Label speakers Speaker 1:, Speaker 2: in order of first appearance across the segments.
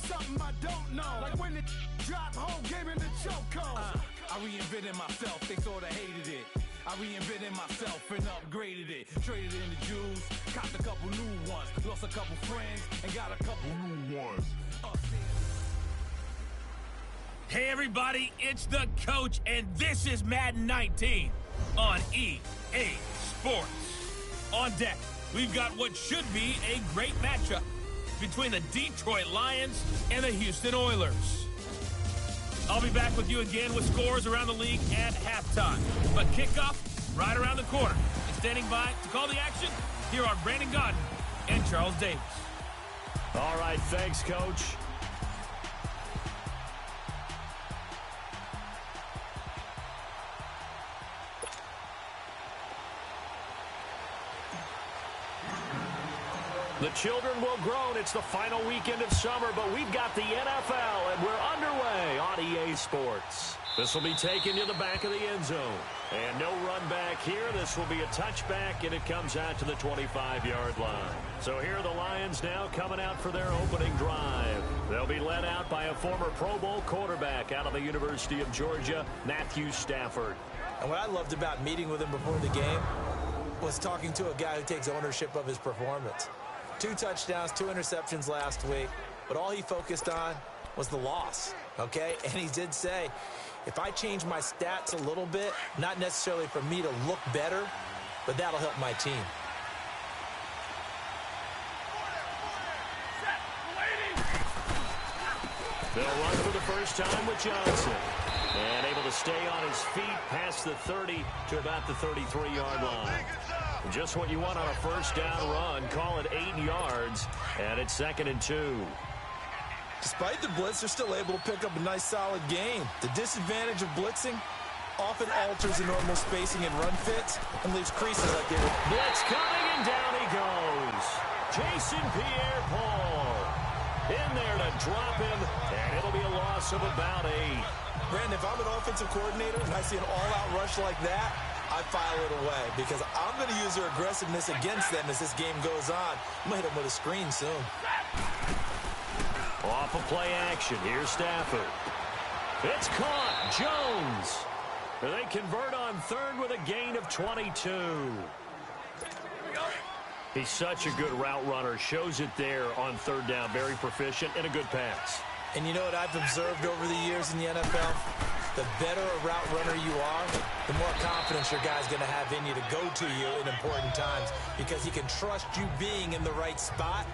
Speaker 1: something I don't know. Like when it dropped, whole game in the chokehold. I reinvented myself, they sorta hated it. I reinvented myself and upgraded it. Traded in the Jews, copped a couple new ones. Lost a couple friends and got a couple new ones.
Speaker 2: Hey everybody, it's the coach, and this is Madden 19 on EA Sports. On deck, we've got what should be a great matchup between the Detroit Lions and the Houston Oilers. I'll be back with you again with scores around the league at halftime. But kickoff right around the corner. And standing by to call the action, here are Brandon Godden and Charles Davis.
Speaker 3: All right, thanks, Coach. The children will groan. It's the final weekend of summer, but we've got the NFL, and we're underway on EA Sports. This will be taken to the back of the end zone. And no run back here. This will be a touchback, and it comes out to the 25-yard line. So here are the Lions now coming out for their opening drive. They'll be led out by a former Pro Bowl quarterback out of the University of Georgia, Matthew Stafford.
Speaker 4: And what I loved about meeting with him before the game was talking to a guy who takes ownership of his performance. 2 touchdowns, 2 interceptions last week, but all he focused on was the loss, okay? And he did say, if I change my stats a little bit, not necessarily for me to look better, but that'll help my team.
Speaker 3: They'll run for the first time with Johnson. And able to stay on his feet past the 30 to about the 33-yard line. Just what you want on a first down run. Call it 8 yards, and it's 2nd and 2.
Speaker 4: Despite the blitz, they're still able to pick up a nice, solid gain. The disadvantage of blitzing often alters the normal spacing and run fits and leaves creases like they were.
Speaker 3: Blitz coming, and down he goes. Jason Pierre-Paul in there to drop him, and it'll be a loss of about 8.
Speaker 4: Brandon, if I'm an offensive coordinator and I see an all-out rush like that, I file it away because I'm going to use their aggressiveness against them as this game goes on. I'm going to hit them with a screen soon.
Speaker 3: Off of play action. Here's Stafford. It's caught. Jones. They convert on 3rd with a gain of 22. He's such a good route runner. Shows it there on 3rd down. Very proficient and a good pass.
Speaker 4: And you know what I've observed over the years in the NFL? The better a route runner you are, the more confidence your guy's going to have in you to go to you in important times because he can trust you being in the right spot,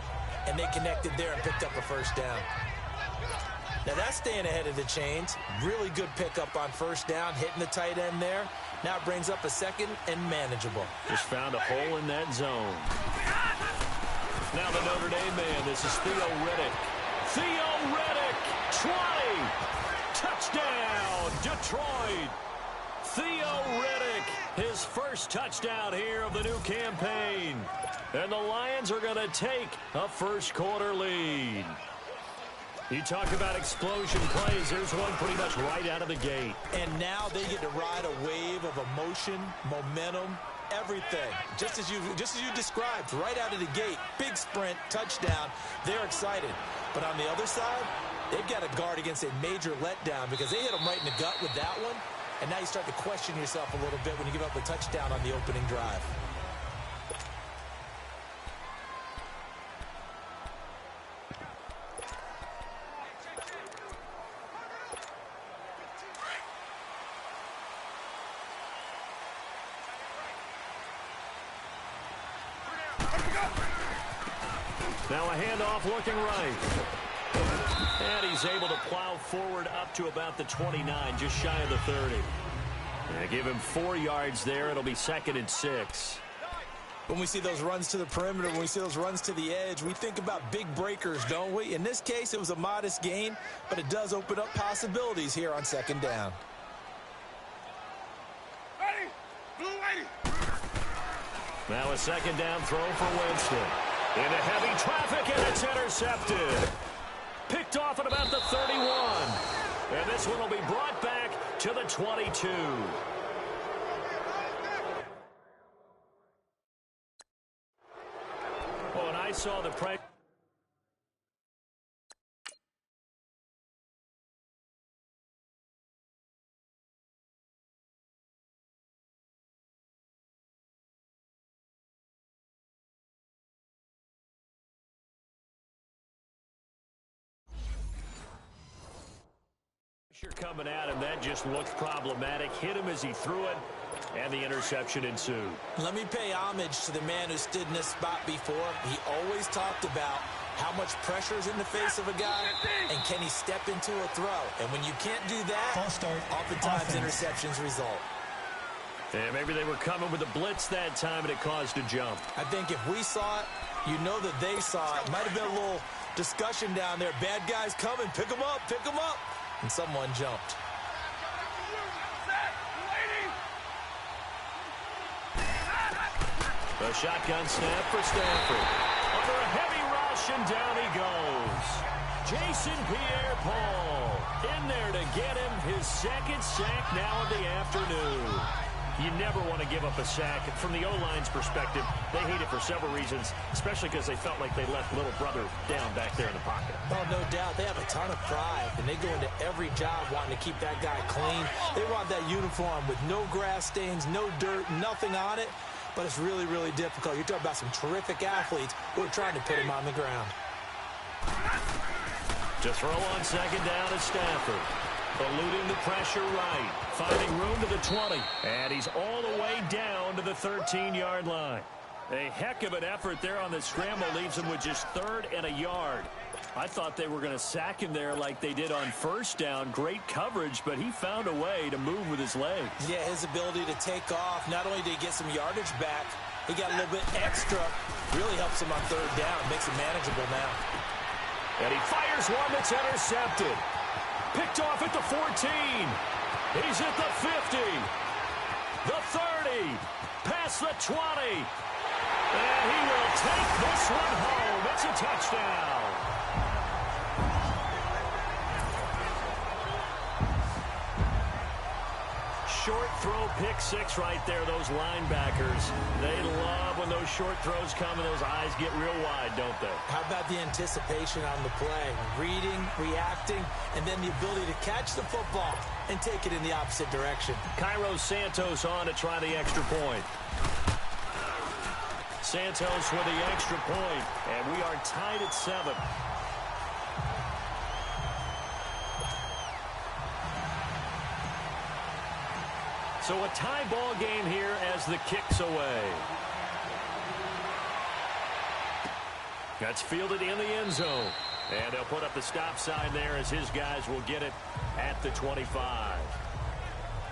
Speaker 4: and they connected there and picked up a first down. Now that's staying ahead of the chains. Really good pickup on first down, hitting the tight end there. Now it brings up a 2nd and manageable.
Speaker 3: Just found a hole in that zone. Now the Notre Dame man, this is Theo Riddick. Theo Riddick, 20. Touchdown, Detroit. Theo Riddick, his first touchdown here of the new campaign. And the Lions are going to take a first-quarter lead. You talk about explosion plays. There's one pretty much right out of the gate.
Speaker 4: And now they get to ride a wave of emotion, momentum, everything. Just as you described, right out of the gate. Big sprint, touchdown. They're excited. But on the other side, they've got to guard against a major letdown because they hit them right in the gut with that one. And now you start to question yourself a little bit when you give up a touchdown on the opening drive.
Speaker 3: Now a handoff looking right. And he's able to plow forward up to about the 29, just shy of the 30. And give him 4 yards there. It'll be 2nd and 6.
Speaker 4: When we see those runs to the perimeter, when we see those runs to the edge, we think about big breakers, don't we? In this case, it was a modest gain, but it does open up possibilities here on 2nd down.
Speaker 3: Now a 2nd down throw for Winston. Into heavy traffic, and it's intercepted. Picked off at about the 31. And this one will be brought back to the 22. Oh, and I saw the pressure. Coming at him, that just looked problematic. Hit him as he threw it, and the interception ensued.
Speaker 4: Let me pay homage to the man who stood in this spot before. He always talked about how much pressure is in the face of a guy, and can he step into a throw? And when you can't do that, oftentimes interceptions result.
Speaker 3: Yeah, maybe they were coming with a blitz that time, and it caused a jump.
Speaker 4: I think if we saw it, you know that they saw it. Might have been a little discussion down there. Bad guys coming. Pick them up. Pick them up. And someone jumped.
Speaker 3: The shotgun snap for Stanford. Under a heavy rush, and down he goes. Jason Pierre-Paul in there to get him his second sack now of the afternoon. You never want to give up a sack. From the O-line's perspective, they hate it for several reasons, especially because they felt like they left little brother down back there in the pocket.
Speaker 4: Oh, no doubt. They have a ton of pride, and they go into every job wanting to keep that guy clean. They want that uniform with no grass stains, no dirt, nothing on it, but it's really, really difficult. You're talking about some terrific athletes who are trying to put him on the ground.
Speaker 3: To throw on second down is Stafford. Eluding the pressure right. Finding room to the 20. And he's all the way down to the 13-yard line. A heck of an effort there on the scramble. Leaves him with just 3rd and a yard. I thought they were going to sack him there like they did on first down. Great coverage, but he found a way to move with his legs.
Speaker 4: Yeah, his ability to take off. Not only did he get some yardage back, he got a little bit extra. Really helps him on 3rd down. Makes it manageable now.
Speaker 3: And he fires one that's intercepted. Picked off at the 14. He's at the 50. The 30. Past the 20. And he will take this one home. It's a touchdown. Short throw, pick 6 right there, those linebackers. They love when those short throws come and those eyes get real wide, don't they?
Speaker 4: How about the anticipation on the play? Reading, reacting, and then the ability to catch the football and take it in the opposite direction.
Speaker 3: Cairo Santos on to try the extra point. Santos with the extra point, and we are tied at 7. So a tie ball game here as the kick's away. That's fielded in the end zone. And they'll put up the stop sign there as his guys will get it at the 25.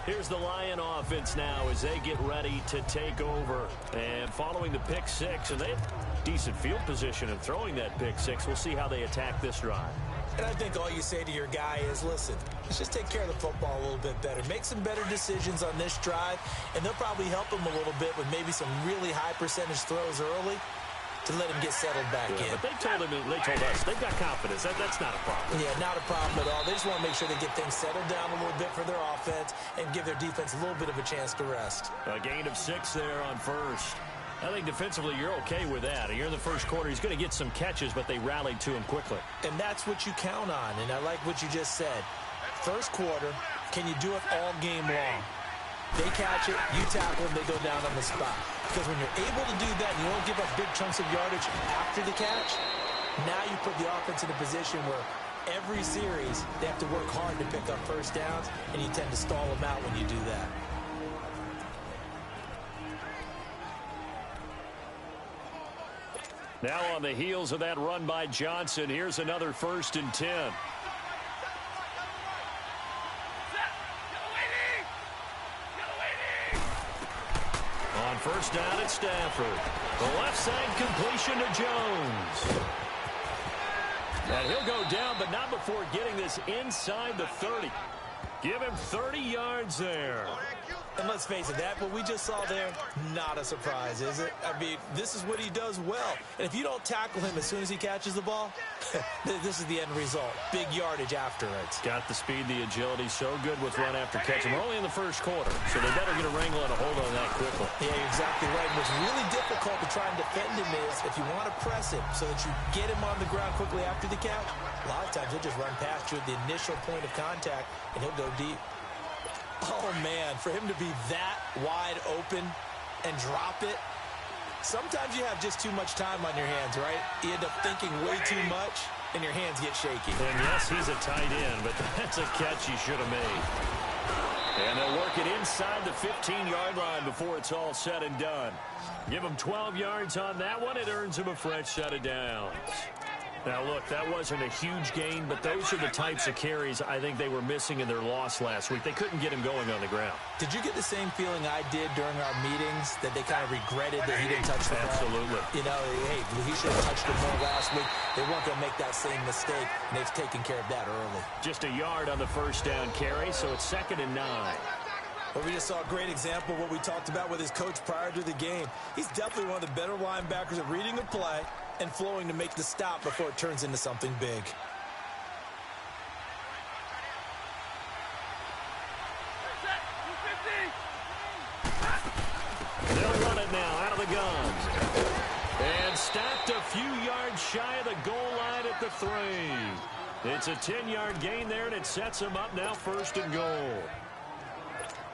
Speaker 3: Here's the Lion offense now as they get ready to take over. And following the pick 6, and they have decent field position in throwing that pick 6. We'll see how they attack this drive.
Speaker 4: And I think all you say to your guy is, listen, let's just take care of the football a little bit better. Make some better decisions on this drive, and they'll probably help him a little bit with maybe some really high percentage throws early to let him get settled back in.
Speaker 3: But they told us, they've got confidence. That's not a problem.
Speaker 4: Yeah, not a problem at all. They just want to make sure they get things settled down a little bit for their offense and give their defense a little bit of a chance to rest.
Speaker 3: A gain of 6 there on first. I think defensively you're okay with that. You're in the first quarter. He's going to get some catches, but they rallied to him quickly.
Speaker 4: And that's what you count on, and I like what you just said. First quarter, can you do it all game long? They catch it, you tackle them, they go down on the spot. Because when you're able to do that and you don't give up big chunks of yardage after the catch, now you put the offense in a position where every series they have to work hard to pick up first downs, and you tend to stall them out when you do that.
Speaker 3: Now on the heels of that run by Johnson, here's another 1st and 10. On first down at Stafford. The left side completion to Jones. And he'll go down, but not before getting this inside the 30. Give him 30 yards there.
Speaker 4: And let's face it, that what we just saw there, not a surprise, is it? I mean, this is what he does well. And if you don't tackle him as soon as he catches the ball, this is the end result. Big yardage after it.
Speaker 3: Got the speed, the agility, so good with run after catch. And we're only in the first quarter, so they better get a wrangle and a hold on that quickly.
Speaker 4: Yeah, you're exactly right. And what's really difficult to try and defend him is if you want to press him so that you get him on the ground quickly after the catch, a lot of times he'll just run past you at the initial point of contact, and he'll go deep. Oh, man, for him to be that wide open and drop it, sometimes you have just too much time on your hands, right? You end up thinking way too much, and your hands get shaky.
Speaker 3: And yes, he's a tight end, but that's a catch he should have made. And they'll work it inside the 15-yard line before it's all said and done. Give him 12 yards on that one. It earns him a fresh set of downs. Now, look, that wasn't a huge gain, but those are the types of carries I think they were missing in their loss last week. They couldn't get him going on the ground.
Speaker 4: Did you get the same feeling I did during our meetings, that they kind of regretted that he didn't touch the ball?
Speaker 3: Absolutely.
Speaker 4: You know, hey, he should have touched it more last week. They weren't going to make that same mistake, and they've taken care of that early.
Speaker 3: Just a yard on the first down carry, so it's 2nd and 9.
Speaker 4: Well, we just saw a great example of what we talked about with his coach prior to the game. He's definitely one of the better linebackers at reading a play and flowing to make the stop before it turns into something big.
Speaker 3: They'll run it now out of the guns. And stopped a few yards shy of the goal line at the 3. It's a 10-yard gain there, and it sets them up now 1st and goal.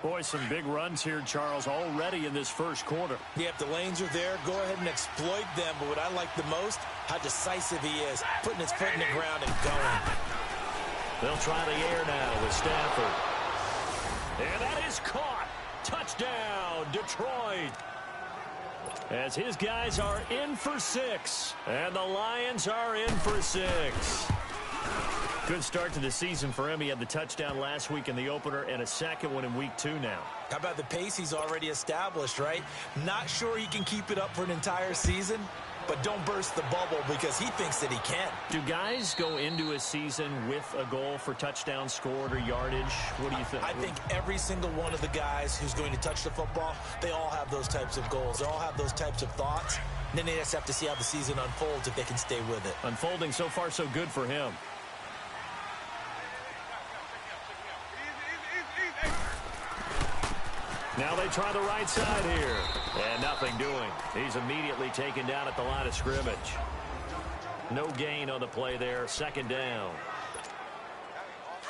Speaker 3: Boy, some big runs here, Charles, already in this first quarter.
Speaker 4: Yeah, if the lanes are there, go ahead and exploit them. But what I like the most, how decisive he is, putting his foot in the ground and going.
Speaker 3: They'll try the air now with Stafford. And that is caught. Touchdown, Detroit. As his guys are in for 6. And the Lions are in for 6. Good start to the season for him. He had the touchdown last week in the opener and a second one in week 2 now.
Speaker 4: How about the pace he's already established, right? Not sure he can keep it up for an entire season, but don't burst the bubble because he thinks that he can.
Speaker 3: Do guys go into a season with a goal for touchdowns scored or yardage? What do you think?
Speaker 4: I think every single one of the guys who's going to touch the football, they all have those types of goals. They all have those types of thoughts. And then they just have to see how the season unfolds if they can stay with it.
Speaker 3: Unfolding so far so good for him. Now they try the right side here. And nothing doing. He's immediately taken down at the line of scrimmage. No gain on the play there. 2nd down.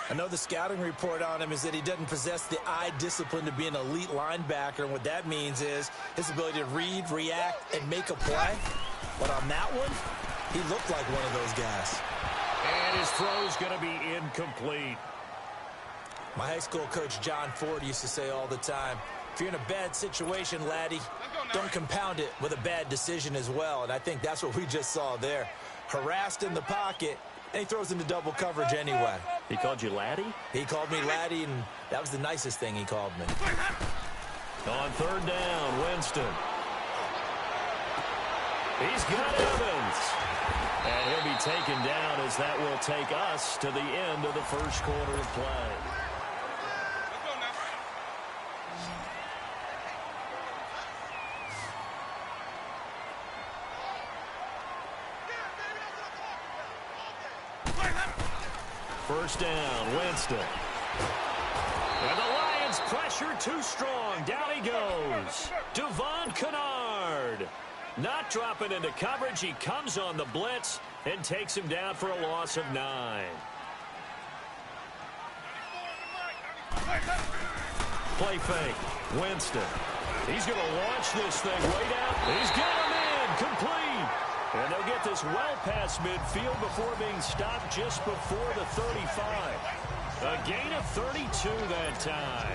Speaker 4: I know the scouting report on him is that he doesn't possess the eye discipline to be an elite linebacker. And what that means is his ability to read, react, and make a play. But on that one, he looked like one of those guys.
Speaker 3: And his throw's going to be incomplete.
Speaker 4: My high school coach, John Ford, used to say all the time, if you're in a bad situation, laddie, don't compound it with a bad decision as well. And I think that's what we just saw there. Harassed in the pocket, and he throws into double coverage anyway.
Speaker 3: He called you laddie?
Speaker 4: He called me laddie, and that was the nicest thing he called me.
Speaker 3: On 3rd down, Winston. He's got Evans. And he'll be taken down as that will take us to the end of the first quarter of play. First down, Winston. And the Lions pressure too strong. Down he goes. Devon Kennard. Not dropping into coverage. He comes on the blitz and takes him down for a loss of 9. Play fake. Winston. He's going to launch this thing way down. He's got him in. Complete. And they'll get this well past midfield before being stopped just before the 35. A gain of 32 that time.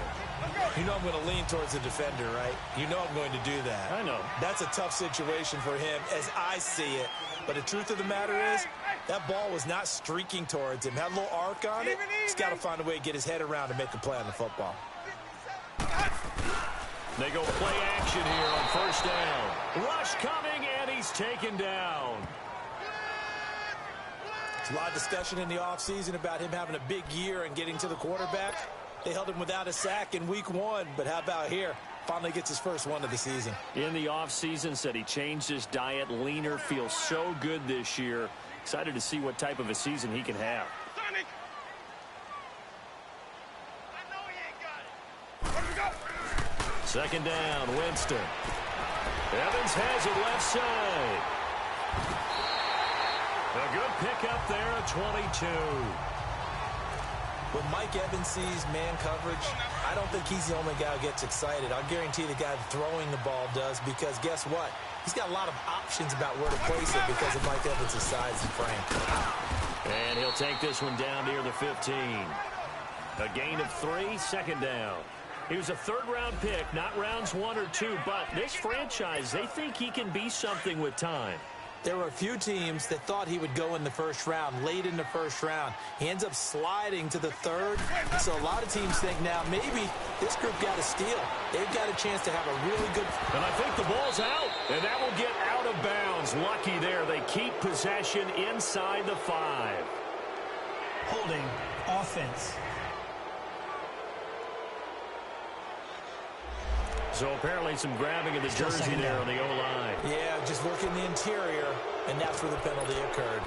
Speaker 4: You know I'm going to lean towards the defender, right? You know I'm going to do that.
Speaker 3: I know.
Speaker 4: That's a tough situation for him as I see it. But the truth of the matter is, that ball was not streaking towards him. Had a little arc on it. He's got to find a way to get his head around and make a play on the football.
Speaker 3: They go play action here on 1st down. Rush coming, and he's taken down.
Speaker 4: There's a lot of discussion in the offseason about him having a big year and getting to the quarterback. They held him without a sack in week 1, but how about here? Finally gets his first one of the season.
Speaker 3: In the offseason, said he changed his diet, leaner, feels so good this year. Excited to see what type of a season he can have. Second down, Winston. Evans has it left side. A good pickup there at 22.
Speaker 4: When Mike Evans sees man coverage, I don't think he's the only guy who gets excited. I'll guarantee the guy throwing the ball does, because guess what? He's got a lot of options about where to place it because of Mike Evans' size and frame.
Speaker 3: And he'll take this one down near the 15. A gain of 3, second down. He was a third-round pick, not rounds 1 or 2, but this franchise, they think he can be something with time.
Speaker 4: There were a few teams that thought he would go in the first round, late in the first round. He ends up sliding to the third. So a lot of teams think now maybe this group got a steal. They've got a chance to have a really good...
Speaker 3: And I think the ball's out, and that will get out of bounds. Lucky there. They keep possession inside the 5.
Speaker 5: Holding offense.
Speaker 3: So apparently some grabbing of the jersey there on the O-line.
Speaker 4: Yeah, just working the interior, and that's where the penalty occurred.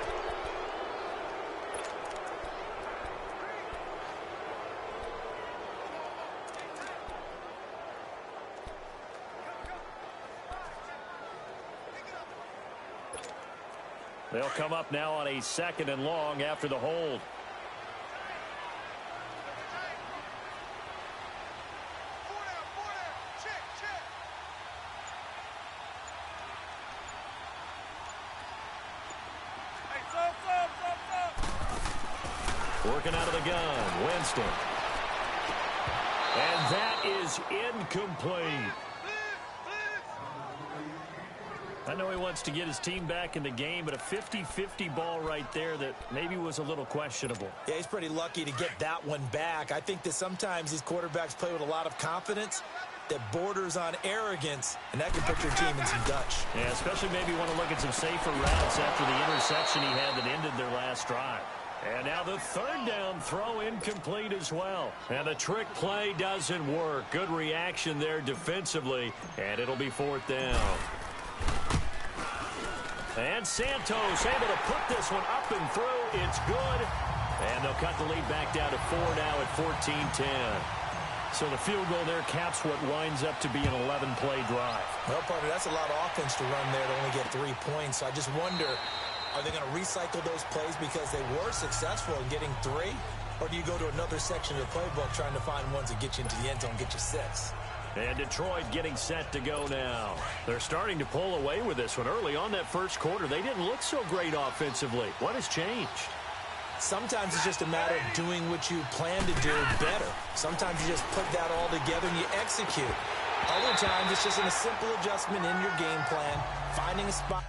Speaker 3: They'll come up now on a second and long after the hold. Working out of the gun, Winston. And that is incomplete. I know he wants to get his team back in the game, but a 50-50 ball right there that maybe was a little questionable.
Speaker 4: Yeah, he's pretty lucky to get that one back. I think that sometimes these quarterbacks play with a lot of confidence that borders on arrogance, and that can put your team in some Dutch.
Speaker 3: Yeah, especially maybe want to look at some safer routes after the interception he had that ended their last drive. And now the third down throw incomplete as well. And the trick play doesn't work. Good reaction there defensively, and it'll be fourth down. And Santos able to put this one up and through. It's good. And they'll cut the lead back down to 4 now at 14-10. So the field goal there caps what winds up to be an 11-play drive.
Speaker 4: Well, partner, that's a lot of offense to run there to only get 3 points. So I just wonder, are they going to recycle those plays because they were successful in getting 3? Or do you go to another section of the playbook trying to find ones that get you into the end zone, get you 6?
Speaker 3: And Detroit getting set to go now. They're starting to pull away with this one. Early on that first quarter, they didn't look so great offensively. What has changed?
Speaker 4: Sometimes it's just a matter of doing what you plan to do better. Sometimes you just put that all together and you execute. Other times it's just a simple adjustment in your game plan, finding a spot.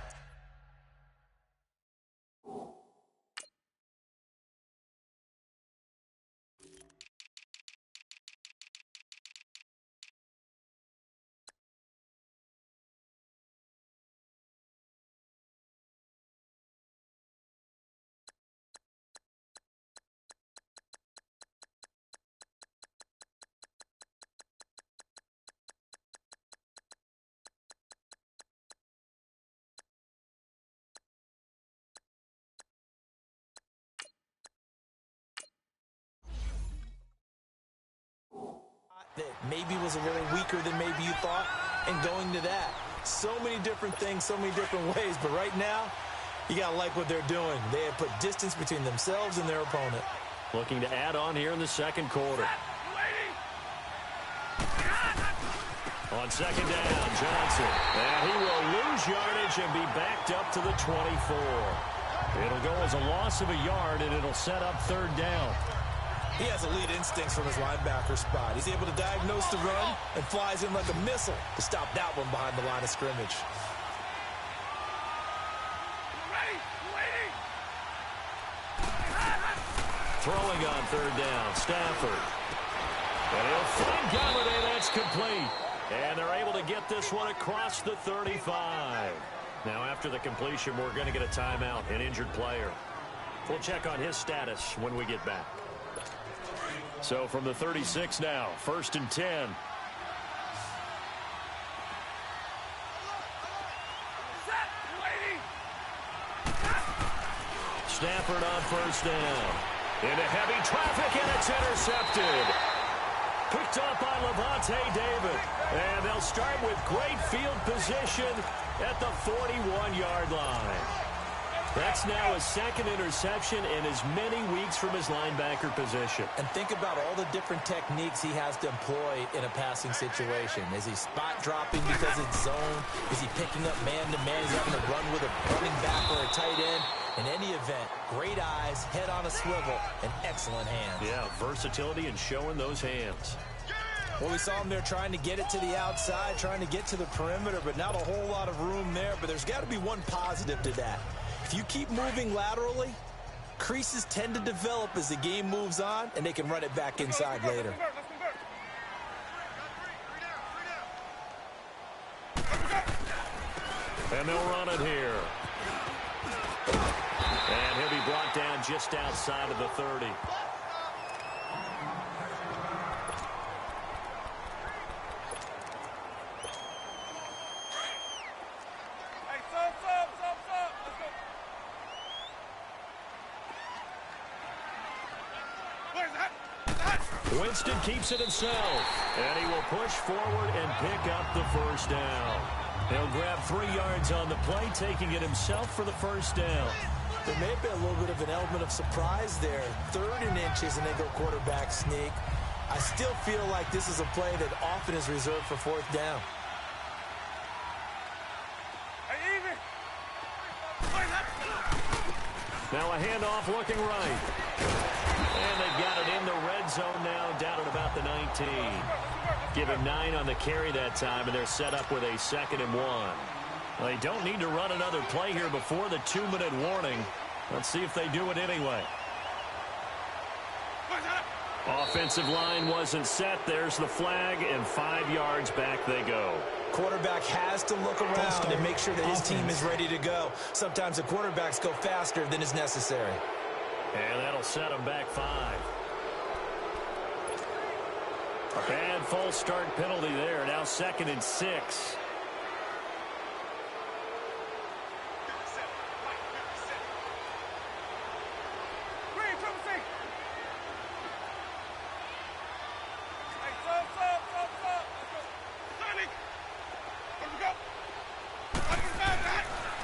Speaker 4: That maybe was a little weaker than maybe you thought, and going to that. So many different things, so many different ways, but right now, you got to like what they're doing. They have put distance between themselves and their opponent.
Speaker 3: Looking to add on here in the second quarter. On second down, Johnson. And he will lose yardage and be backed up to the 24. It'll go as a loss of a yard, and it'll set up third down.
Speaker 4: He has elite instincts from his linebacker spot. He's able to diagnose the run and flies in like a missile to stop that one behind the line of scrimmage.
Speaker 3: Throwing on third down, Stafford. And he'll find Galladay. That's complete. And they're able to get this one across the 35. Now, after the completion, we're going to get a timeout, an injured player. We'll check on his status when we get back. So from the 36 now, 1st and 10. Stafford on first down. Into heavy traffic, and it's intercepted. Picked up by Levante David. And they'll start with great field position at the 41-yard line. That's now his second interception in as many weeks from his linebacker position.
Speaker 4: And think about all the different techniques he has to employ in a passing situation. Is he spot dropping because it's zone? Is he picking up man-to-man? Is he having to run with a running back or a tight end? In any event, great eyes, head on a swivel, and excellent hands.
Speaker 3: Yeah, versatility and showing those hands.
Speaker 4: Well, we saw him there trying to get it to the outside, trying to get to the perimeter, but not a whole lot of room there. But there's got to be one positive to that. If you keep moving laterally, creases tend to develop as the game moves on, and they can run it back inside later.
Speaker 3: And they'll run it here. And he'll be brought down just outside of the 30. Winston keeps it himself, and he will push forward and pick up the first down. He'll grab 3 yards on the play, taking it himself for the first down.
Speaker 4: There may have been a little bit of an element of surprise there. 3rd and inches, and they go quarterback sneak. I still feel like this is a play that often is reserved for 4th down.
Speaker 3: Now a handoff looking right. And they've got it in the red zone now, down at about the 19. Give him 9 on the carry that time, and they're set up with a 2nd and 1. Well, they don't need to run another play here before the 2-minute warning. Let's see if they do it anyway. Offensive line wasn't set. There's the flag, and 5 yards back they go.
Speaker 4: Quarterback has to look around and make sure that his team is ready to go. Sometimes the quarterbacks go faster than is necessary.
Speaker 3: And that'll set them back 5. A bad false start penalty there. Now 2nd and 6.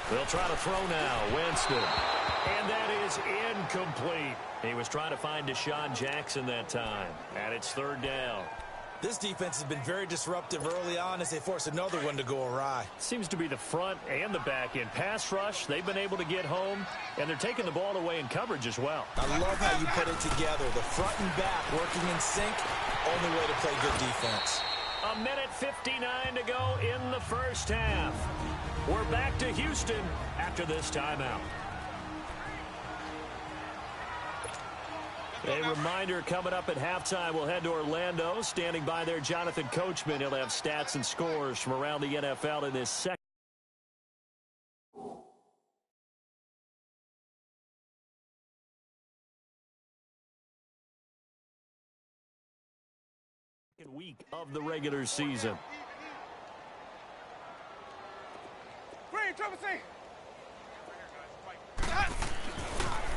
Speaker 3: They'll try to throw now. Winston. And that is incomplete. He was trying to find Deshaun Jackson that time. And it's 3rd down.
Speaker 4: This defense has been very disruptive early on as they force another one to go awry.
Speaker 3: Seems to be the front and the back end. Pass rush, they've been able to get home, and they're taking the ball away in coverage as well.
Speaker 4: I love how you put it together. The front and back working in sync. Only way to play good defense.
Speaker 3: 1:59 to go in the first half. We're back to Houston after this timeout. A reminder coming up at halftime, we'll head to Orlando. Standing by there, Jonathan Coachman. He'll have stats and scores from around the NFL in this second week of the regular season.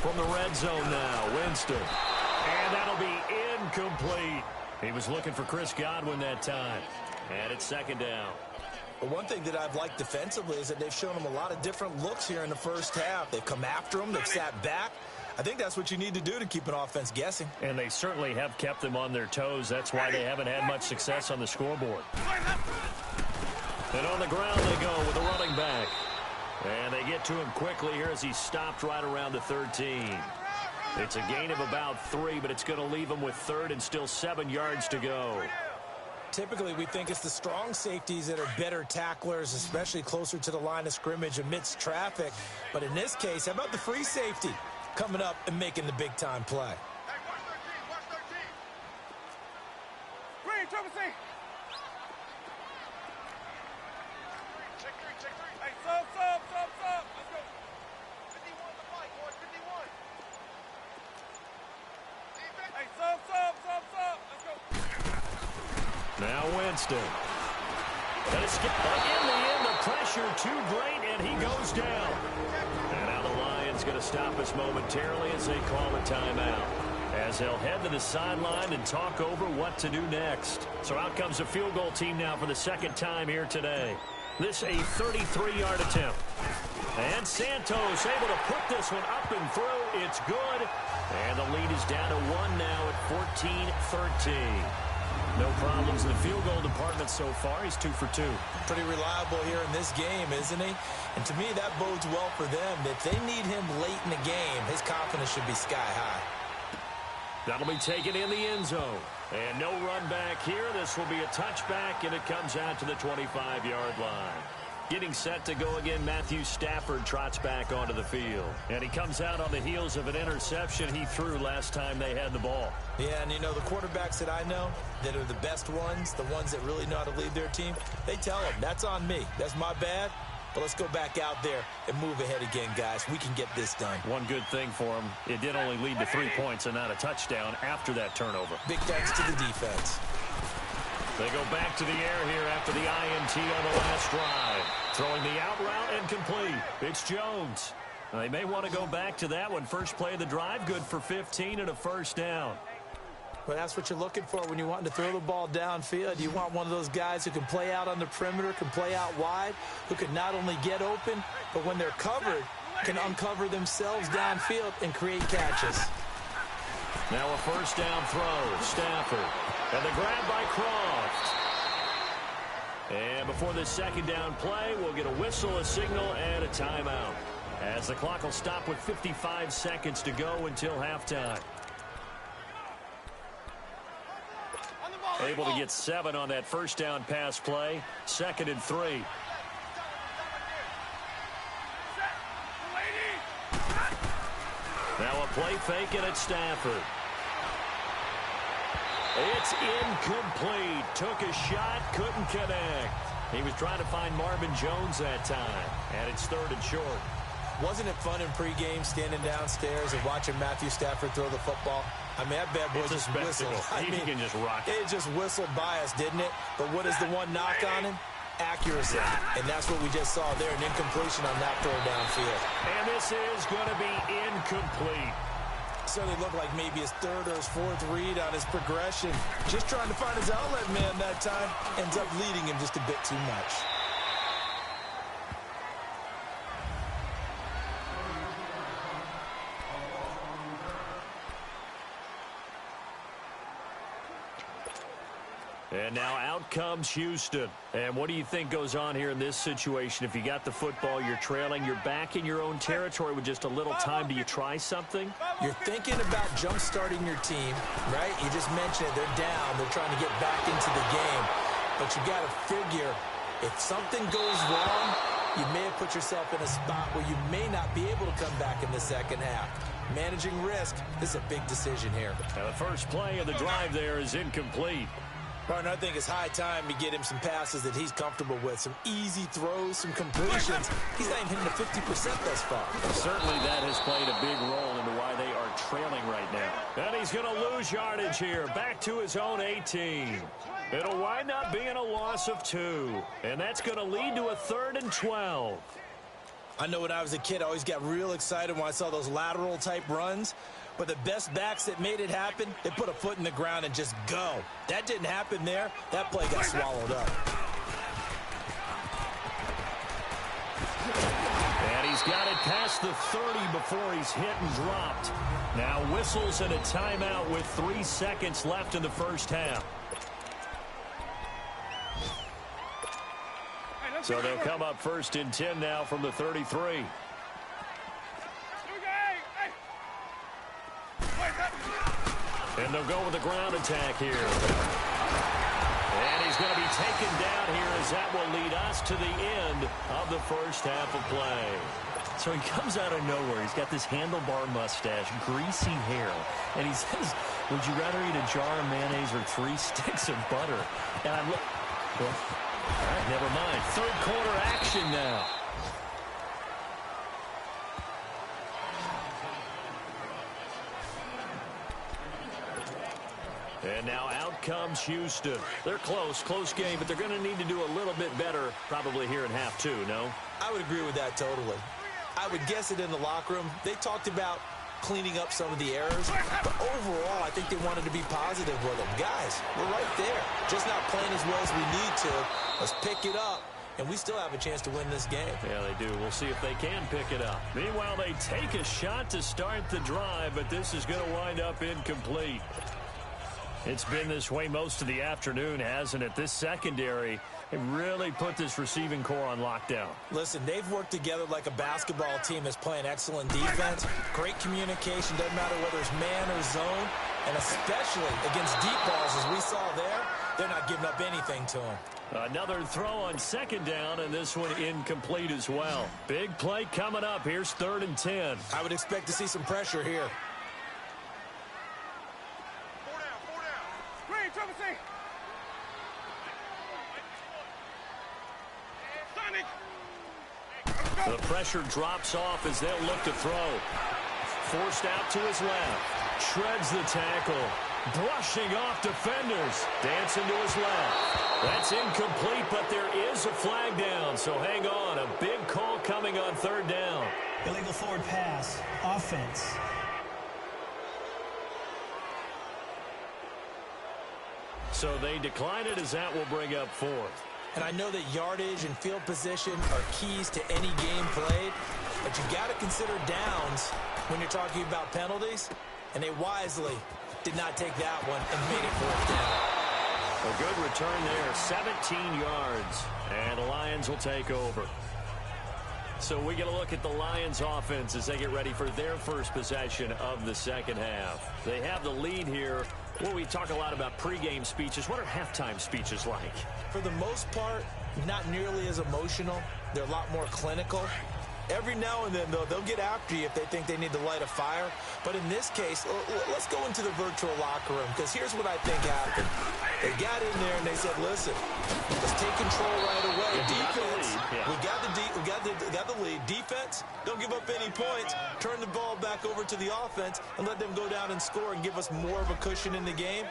Speaker 3: From the red zone now, Winston. And that'll be incomplete. He was looking for Chris Godwin that time. And it's 2nd down.
Speaker 4: But one thing that I've liked defensively is that they've shown him a lot of different looks here in the first half. They've come after him. They've sat back. I think that's what you need to do to keep an offense guessing.
Speaker 3: And they certainly have kept them on their toes. That's why they haven't had much success on the scoreboard. And on the ground they go with the running back. And they get to him quickly here as he stopped right around the 13. It's a gain of about 3, but it's going to leave him with 3rd and still 7 yards to go.
Speaker 4: Typically, we think it's the strong safeties that are better tacklers, especially closer to the line of scrimmage amidst traffic. But in this case, how about the free safety coming up and making the big-time play?
Speaker 3: Now Winston. But in the end, the pressure too great, and he goes down. And now the Lions going to stop us momentarily as they call a timeout, as they'll head to the sideline and talk over what to do next. So out comes the field goal team now for the 2nd time here today. This a 33-yard attempt. And Santos able to put this one up and through. It's good. And the lead is down to 1 now at 14-13. No problems in the field goal department so far. He's 2 for 2.
Speaker 4: Pretty reliable here in this game, isn't he? And to me, that bodes well for them. If they need him late in the game, his confidence should be sky high.
Speaker 3: That'll be taken in the end zone. And no run back here. This will be a touchback, and it comes out to the 25-yard line. Getting set to go again, Matthew Stafford trots back onto the field. And he comes out on the heels of an interception he threw last time they had the ball.
Speaker 4: Yeah, and you know, the quarterbacks that I know that are the best ones, the ones that really know how to lead their team, they tell them, that's on me. That's my bad. But let's go back out there and move ahead again, guys. We can get this done.
Speaker 3: One good thing for him, it did only lead to 3 points and not a touchdown after that turnover.
Speaker 4: Big thanks to the defense.
Speaker 3: They go back to the air here after the INT on the last drive. Throwing the out route and complete. It's Jones. They may want to go back to that one. First play of the drive, good for 15 and a first down.
Speaker 4: Well, that's what you're looking for when you want to throw the ball downfield. You want one of those guys who can play out on the perimeter, can play out wide, who can not only get open, but when they're covered, can uncover themselves downfield and create catches.
Speaker 3: Now a first down throw. Stafford. And the grab by Croft. And before this second down play, we'll get a whistle, a signal, and a timeout. As the clock will stop with 55 seconds to go until halftime. Able to get 7 on that first down pass play. 2nd and 3. Now a play fake and it's Stafford. It's incomplete. Took a shot, couldn't connect. He was trying to find Marvin Jones that time. And it's 3rd and short.
Speaker 4: Wasn't it fun in pregame standing downstairs and watching Matthew Stafford throw the football? I mean, that bad boy just whistled.
Speaker 3: He can just rock it.
Speaker 4: It just whistled by us, didn't it? But what is the one knock on him? Accuracy. And that's what we just saw there, an incompletion on that throw downfield.
Speaker 3: And this is going to be incomplete.
Speaker 4: Certainly looked like maybe his 3rd or his 4th read on his progression. Just trying to find his outlet man that time. Ends up leading him just a bit too much.
Speaker 3: And now out comes Houston. And what do you think goes on here in this situation? If you got the football, you're trailing, you're back in your own territory with just a little time. Do you try something?
Speaker 4: You're thinking about jump-starting your team, right? You just mentioned it. They're down. They're trying to get back into the game. But you got to figure, if something goes wrong, you may have put yourself in a spot where you may not be able to come back in the second half. Managing risk, this is a big decision here.
Speaker 3: Now the first play of the drive there is incomplete.
Speaker 4: Partner, I think it's high time to get him some passes that he's comfortable with. Some easy throws, some completions. He's not even hitting the 50% thus far.
Speaker 3: Certainly that has played a big role into why they are trailing right now. And he's going to lose yardage here. Back to his own 18. It'll wind up being a loss of 2. And that's going to lead to a 3rd and 12.
Speaker 4: I know when I was a kid, I always got real excited when I saw those lateral-type runs. But the best backs that made it happen, they put a foot in the ground and just go. That didn't happen there. That play got swallowed up.
Speaker 3: And he's got it past the 30 before he's hit and dropped. Now whistles and a timeout with 3 seconds left in the first half. So they'll come up 1st and 10 now from the 33. And they'll go with the ground attack here. And he's going to be taken down here as that will lead us to the end of the first half of play. So he comes out of nowhere. He's got this handlebar mustache, greasy hair. And he says, would you rather eat a jar of mayonnaise or 3 sticks of butter? And I'm like, well, all right, never mind. 3rd quarter action now. And now out comes Houston. They're close game, but they're going to need to do a little bit better probably here in half 2, no?
Speaker 4: I would agree with that totally. I would guess it in the locker room. They talked about cleaning up some of the errors, but overall, I think they wanted to be positive with them. Guys, we're right there. Just not playing as well as we need to. Let's pick it up and we still have a chance to win this game.
Speaker 3: Yeah, they do. We'll see if they can pick it up. Meanwhile, they take a shot to start the drive, but this is going to wind up incomplete. It's been this way most of the afternoon, hasn't it? This secondary, it really put this receiving core on lockdown.
Speaker 4: Listen, they've worked together like a basketball team that's playing excellent defense. Great communication, doesn't matter whether it's man or zone. And especially against deep balls, as we saw there, they're not giving up anything to them.
Speaker 3: Another throw on second down, and this one incomplete as well. Big play coming up. Here's 3rd and 10.
Speaker 4: I would expect to see some pressure here.
Speaker 3: The pressure drops off as they'll look to throw. Forced out to his left. Shreds the tackle. Brushing off defenders. Dancing to his left. That's incomplete, but there is a flag down, so hang on. A big call coming on 3rd down.
Speaker 5: Illegal forward pass. Offense.
Speaker 3: So they decline it as that will bring up 4th.
Speaker 4: And I know that yardage and field position are keys to any game played, but you got to consider downs when you're talking about penalties, and they wisely did not take that one and made it 4th down.
Speaker 3: A good return there, 17 yards, and the Lions will take over. So we get a look at the Lions offense as they get ready for their first possession of the second half. They have the lead here. Well, we talk a lot about pregame speeches. What are halftime speeches like?
Speaker 4: For the most part, not nearly as emotional. They're a lot more clinical. Every now and then, though, they'll get after you if they think they need to light a fire. But in this case, let's go into the virtual locker room, because here's what I think happened. They got in there and they said, listen, let's take control right away. Defense, we got the lead. Defense, don't give up any points. Turn the ball back over to the offense and let them go down and score and give us more of a cushion in the game.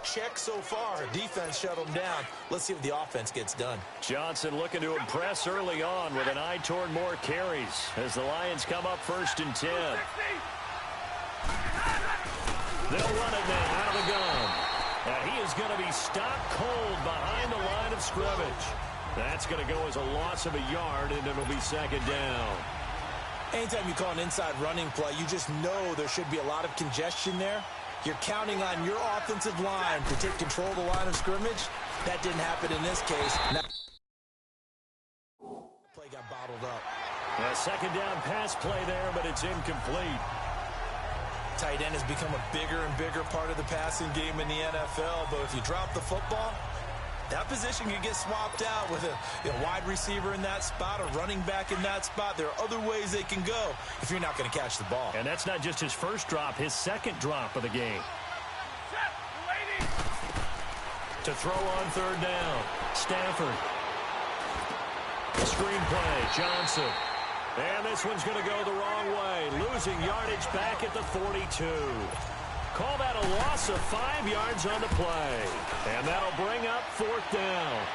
Speaker 4: Check so far. Defense shut them down. Let's see if the offense gets done.
Speaker 3: Johnson looking to impress early on with an eye toward more carries as the Lions come up 1st and 10. They'll run it now out of the gun. And he is going to be stopped cold behind the line of scrimmage. That's going to go as a loss of a yard, and it'll be 2nd down.
Speaker 4: Anytime you call an inside running play, you just know there should be a lot of congestion there. You're counting on your offensive line to take control of the line of scrimmage. That didn't happen in this case. Now, play got bottled up.
Speaker 3: A 2nd down pass play there, but it's incomplete.
Speaker 4: Tight end has become a bigger and bigger part of the passing game in the NFL, but if you drop the football, that position can get swapped out with a wide receiver in that spot, a running back in that spot. There are other ways they can go if you're not going to catch the ball.
Speaker 3: And that's not just his first drop, his 2nd drop of the game. To throw on 3rd down, Stafford. Screenplay, Johnson. And this one's going to go the wrong way, losing yardage back at the 42. Call that a loss of 5 yards on the play. And that'll bring up 4th down.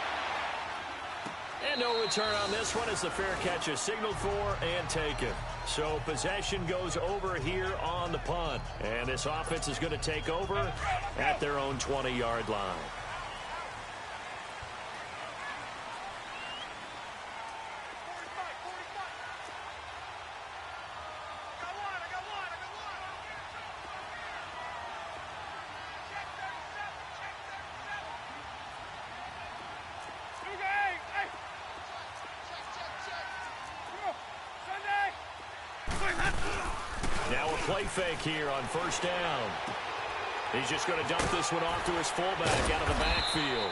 Speaker 3: And no return on this one as the fair catch is signaled for and taken. So possession goes over here on the punt. And this offense is going to take over at their own 20-yard line. Now a play fake here on 1st down. He's just going to dump this one off to his fullback out of the backfield.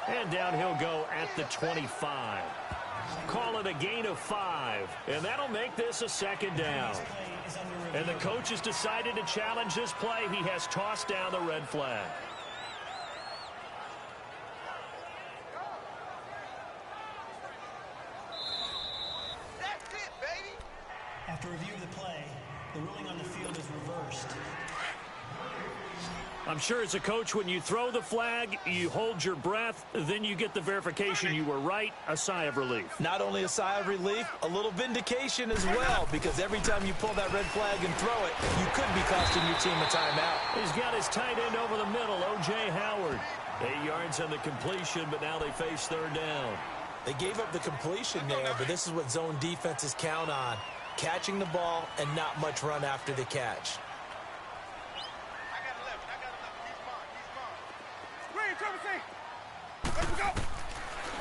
Speaker 3: And down he'll go at the 25. Call it a gain of 5. And that'll make this a 2nd down. And the coach has decided to challenge this play. He has tossed down the red flag.
Speaker 5: After review of the play, the ruling on the field is reversed.
Speaker 3: I'm sure as a coach, when you throw the flag, you hold your breath, then you get the verification you were right, a sigh of relief.
Speaker 4: Not only a sigh of relief, a little vindication as well, because every time you pull that red flag and throw it, you could be costing your team a timeout.
Speaker 3: He's got his tight end over the middle, O.J. Howard. 8 yards on the completion, but now they face 3rd down.
Speaker 4: They gave up the completion there, but this is what zone defenses count on. Catching the ball and not much run after the catch.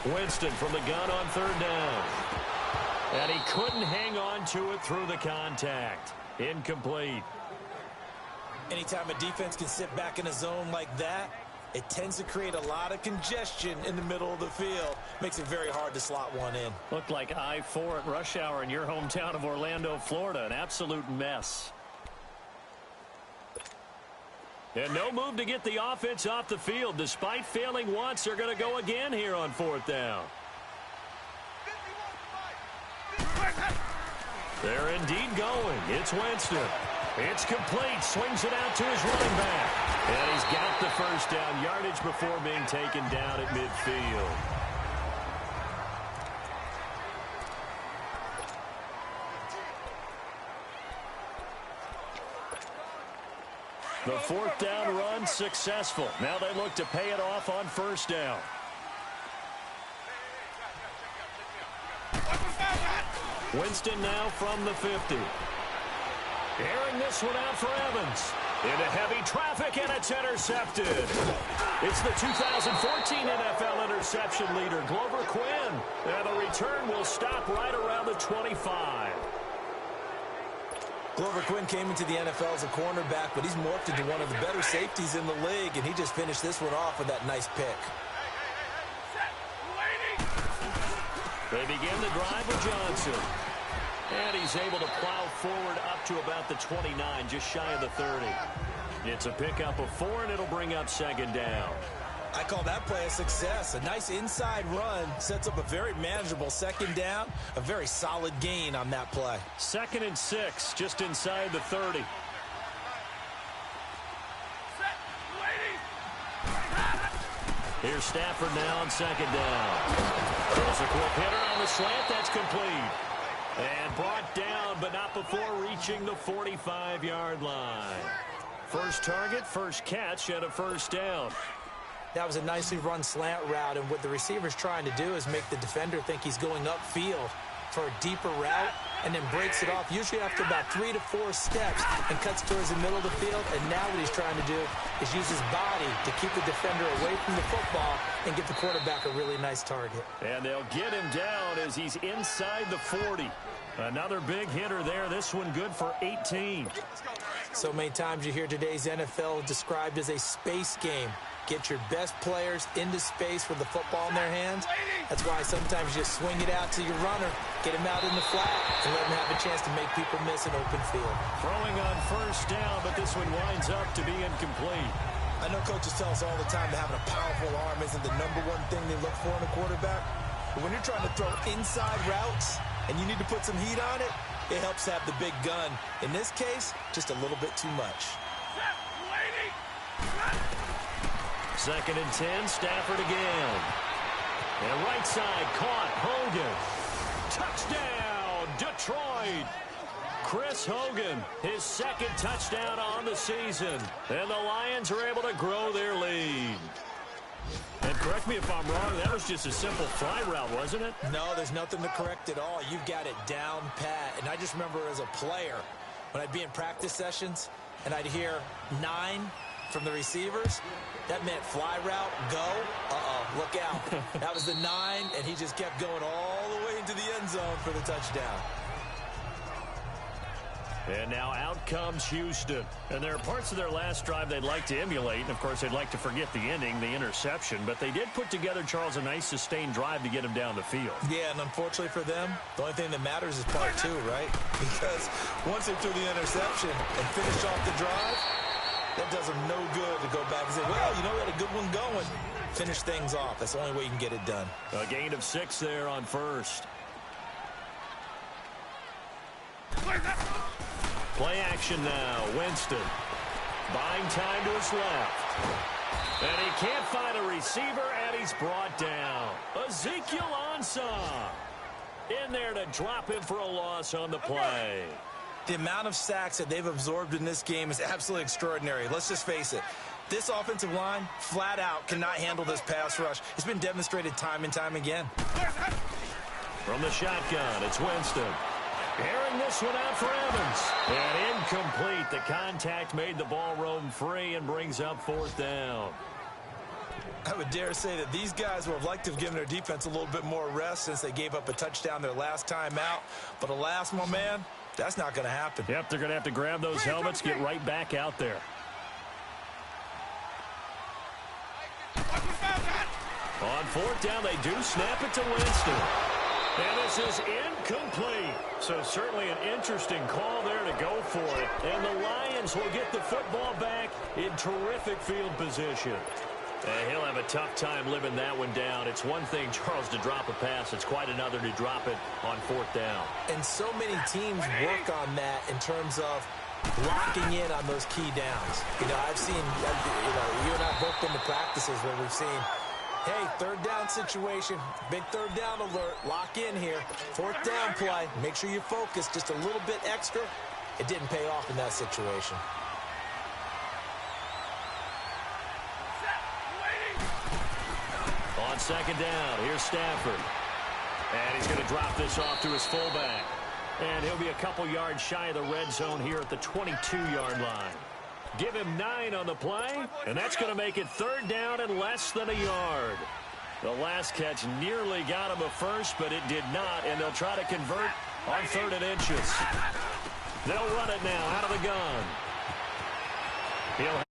Speaker 3: Winston from the gun on third down. And he couldn't hang on to it through the contact. Incomplete.
Speaker 4: Anytime a defense can sit back in a zone like that, it tends to create a lot of congestion in the middle of the field. Makes it very hard to slot one in.
Speaker 3: Looked like I-4 at rush hour in your hometown of Orlando, Florida. An absolute mess. And no move to get the offense off the field. Despite failing once, they're going to go again here on fourth down. They're indeed going. It's Winston. It's complete. Swings it out to his running back. And he's got the first down. Yardage before being taken down at midfield. The fourth down run successful. Now they look to pay it off on first down. Winston now from the 50. Airing this one out for Evans. Into heavy traffic, and it's intercepted. It's the 2014 NFL interception leader, Glover Quinn. And the return will stop right around the 25.
Speaker 4: Glover Quinn came into the NFL as a cornerback, but he's morphed into one of the better safeties in the league, and he just finished this one off with that nice pick.
Speaker 3: They begin the drive with Johnson. And he's able to plow forward up to about the 29, just shy of the 30. It's a pickup of 4, and it'll bring up second down.
Speaker 4: I call that play a success. A nice inside run sets up a very manageable second down. A very solid gain on that play.
Speaker 3: 2nd and 6, just inside the 30. Here's Stafford now on second down. There's a quick hitter on the slant. That's complete. And brought down, but not before reaching the 45-yard line. First target, first catch, and a first down.
Speaker 4: That was a nicely run slant route, and what the receiver's trying to do is make the defender think he's going upfield for a deeper route, and then breaks it off, usually after about 3 to 4 steps, and cuts towards the middle of the field. And now what he's trying to do is use his body to keep the defender away from the football and give the quarterback a really nice target.
Speaker 3: And they'll get him down as he's inside the 40. Another big hitter there. This one good for 18.
Speaker 4: So many times you hear today's NFL described as a space game. Get your best players into space with the football in their hands. That's why sometimes you just swing it out to your runner, get him out in the flat, and let him have a chance to make people miss an open field.
Speaker 3: Throwing on first down, but this one winds up to be incomplete.
Speaker 4: I know coaches tell us all the time that having a powerful arm isn't the #1 thing they look for in a quarterback. But when you're trying to throw inside routes and you need to put some heat on it, it helps have the big gun. In this case, just a little bit too much.
Speaker 3: 2nd and 10, Stafford again. And right side caught, Hogan. Touchdown, Detroit. Chris Hogan, his 2nd touchdown on the season. And the Lions are able to grow their lead. And correct me if I'm wrong, that was just a simple fly route, wasn't it?
Speaker 4: No, there's nothing to correct at all. You've got it down pat. And I just remember as a player, when I'd be in practice sessions and I'd hear 9 from the receivers, that meant fly route, go, look out. That was the 9, and he just kept going all the way into the end zone for the touchdown.
Speaker 3: And now out comes Houston. And there are parts of their last drive they'd like to emulate. And, of course, they'd like to forget the ending, the interception. But they did put together, Charles, a nice sustained drive to get him down the field.
Speaker 4: Yeah, and unfortunately for them, the only thing that matters is part 2, right? Because once they threw the interception and finished off the drive, that does them no good to go back and say, well, you know, we had a good one going. Finish things off. That's the only way you can get it done.
Speaker 3: A gain of 6 there on first. Play action now. Winston buying time to his left. And he can't find a receiver, and he's brought down. Ezekiel Ansah in there to drop him for a loss on the play.
Speaker 4: The amount of sacks that they've absorbed in this game is absolutely extraordinary. Let's just face it. This offensive line, flat out, cannot handle this pass rush. It's been demonstrated time and time again.
Speaker 3: From the shotgun, it's Winston. Airing this one out for Evans. And incomplete. The contact made the ball roam free and brings up 4th down.
Speaker 4: I would dare say that these guys would have liked to have given their defense a little bit more rest since they gave up a touchdown their last time out. But alas, my man, that's not going to happen.
Speaker 3: Yep, they're going to have to grab those helmets, get right back out there. On 4th down, they do snap it to Winston. And this is incomplete. So certainly an interesting call there to go for it. And the Lions will get the football back in terrific field position. And he'll have a tough time living that one down. It's one thing, Charles, to drop a pass. It's quite another to drop it on 4th down.
Speaker 4: And so many teams work on that in terms of locking in on those key downs. You know, I've seen, you and I have both been to practices where we've seen, hey, 3rd down situation, big 3rd down alert, lock in here. 4th down play, make sure you focus just a little bit extra. It didn't pay off in that situation.
Speaker 3: On 2nd down, here's Stafford. And he's going to drop this off to his fullback. And he'll be a couple yards shy of the red zone here at the 22-yard line. Give him 9 on the play, and that's going to make it 3rd down and less than a yard. The last catch nearly got him a first, but it did not, and they'll try to convert on 3rd and inches. They'll run it now out of the gun. He'll